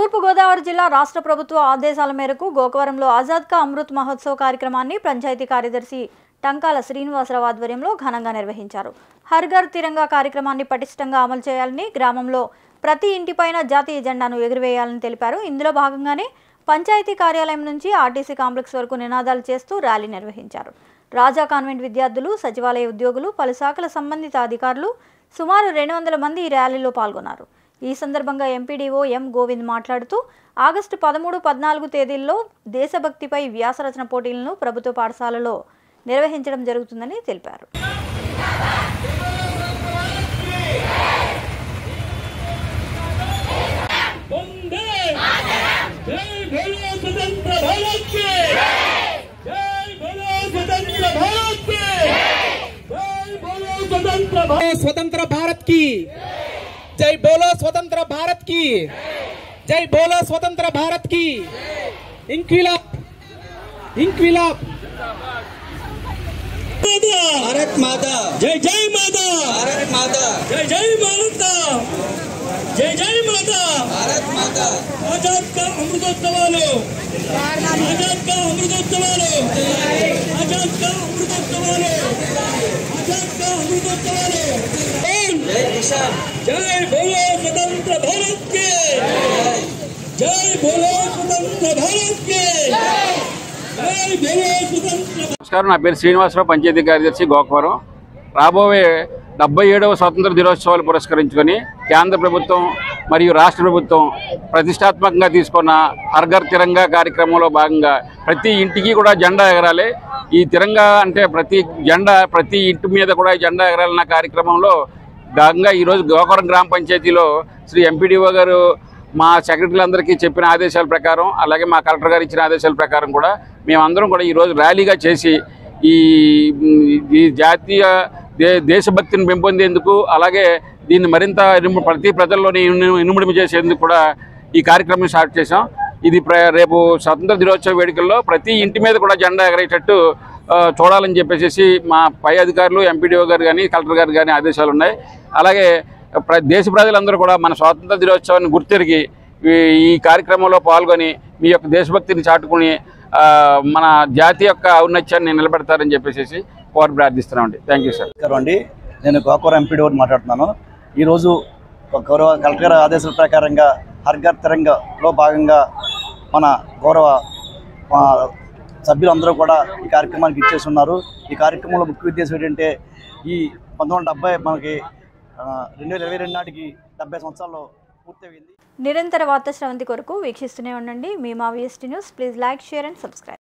తూర్పు గోదావరి జిల్లా రాష్ట్ర ప్రభుత్వ ఆదేశాల మేరకు గోకవరంలో ఆజాద్ కా అమృత్ మహోత్సవ్ కార్యక్రమాన్ని పంచాయతీ కార్యదర్శి టంకాల శ్రీనివాసరావు ఆధ్వర్యంలో ఘనంగా నిర్వహించారు. హర్ ఘర్ తిరంగా కార్యక్రమాన్ని పటిష్టంగా అమలు చేయాలని, గ్రామంలో ప్రతి ఇంటిపైన జాతీయ జెండాను ఎగురవేయాలని తెలిపారు. ఇందులో భాగంగానే పంచాయతీ కార్యాలయం నుంచి ఆర్టీసీ కాంప్లెక్స్ వరకు నినాదాలు చేస్తూ ర్యాలీ నిర్వహించారు. రాజా కాన్వెంట్ విద్యార్థులు, సచివాలయ ఉద్యోగులు, పలు శాఖల సంబంధిత అధికారులు సుమారు 200 మంది ఈ ర్యాలీలో పాల్గొన్నారు. ఈ సందర్భంగా ఎంపీడీఓ ఎం గోవింద్ మాట్లాడుతూ ఆగస్టు 13, 14 తేదీల్లో దేశభక్తిపై వ్యాసరచన పోటీలను ప్రభుత్వ పాఠశాలలో నిర్వహించడం జరుగుతుందని తెలిపారు. स्वतंत्र भारत की जय बोलो, स्वतंत्र भारत की जय बोलो, स्वतंत्र भारत की इंक्विलाब इंक्विलाब। भारत माता जय जय माता, भारत माता जय जय माता, जय जय माता, भारत माता। आजाद का अमृतोत्सवालो, आजाद का अमृतोत्सवालो, आजाद का अमृतोत्सवालो, आजाद का अमृतोत्सवालो। जय किसान, जय बोलो स्वतंत्र भारत के, जय बोलो स्वतंत्र भारत के, जय बोलो स्वतंत्र। నమస్కారం, నా పేరు శ్రీనివాసరావు, పంచాయతీ కార్యదర్శి గోకవరం. రాబోయే 77వ స్వాతంత్ర దినోత్సవాలు పురస్కరించుకొని కేంద్ర ప్రభుత్వం మరియు రాష్ట్ర ప్రభుత్వం ప్రతిష్టాత్మకంగా తీసుకున్న హర్ ఘర్ తిరంగా కార్యక్రమంలో భాగంగా ప్రతి ఇంటికి కూడా జెండా ఎగరాలి. ఈ తిరంగా అంటే ప్రతి ఇంటి మీద కూడా జెండా ఎగరాలన్న కార్యక్రమంలో భాగంగా ఈరోజు గోకవరం గ్రామ పంచాయతీలో శ్రీ ఎంపీడీఓ గారు మా సెక్రటరీలందరికీ చెప్పిన ఆదేశాల ప్రకారం, అలాగే మా కలెక్టర్ గారు ఇచ్చిన ఆదేశాల ప్రకారం కూడా మేమందరం కూడా ఈరోజు ర్యాలీగా చేసి ఈ జాతీయ దేశభక్తిని పెంపొందేందుకు, అలాగే దీన్ని మరింత ప్రతి ప్రజల్లోని ఇనుముడిమి చేసేందుకు కూడా ఈ కార్యక్రమం స్టార్ట్ చేసాం. ఇది రేపు స్వతంత్ర దినోత్సవ వేడుకల్లో ప్రతి ఇంటి మీద కూడా జెండా ఎగరేటట్టు చూడాలని చెప్పేసి మా పై అధికారులు, ఎంపీడీఓ గారు కానీ కలెక్టర్ గారు కానీ ఆదేశాలు ఉన్నాయి. అలాగే దేశ ప్రజలందరూ కూడా మన స్వాతంత్ర దినోత్సవాన్ని గుర్తెరిగి ఈ కార్యక్రమంలో పాల్గొని మీ యొక్క దేశభక్తిని చాటుకుని మన జాతి యొక్క ఔన్నత్యాన్ని నిలబెడతారని చెప్పేసి కోరి ప్రార్థిస్తున్నామండి. Thank you sir. అండి, నేను గోకవరం ఎంపీడీఓ మాట్లాడుతున్నాను. ఈరోజు గౌరవ కలెక్టర్ గారి ఆదేశాల ప్రకారంగా హర్ ఘర్ తిరంగాలో భాగంగా మన గౌరవ సభ్యులందరూ కూడా ఈ కార్యక్రమానికి ఇచ్చేసి ఉన్నారు. ఈ కార్యక్రమంలో ముఖ్య ఉద్దేశం ఏంటంటే ఈ 1970 మనకి 2022 నాటికి 70 సంవత్సరాల్లో పూర్తయింది. నిరంతర వార్తా శ్రవంతి కొరకు వీక్షిస్తూనే ఉండండి. మీ మా VST news. Please like, share and subscribe.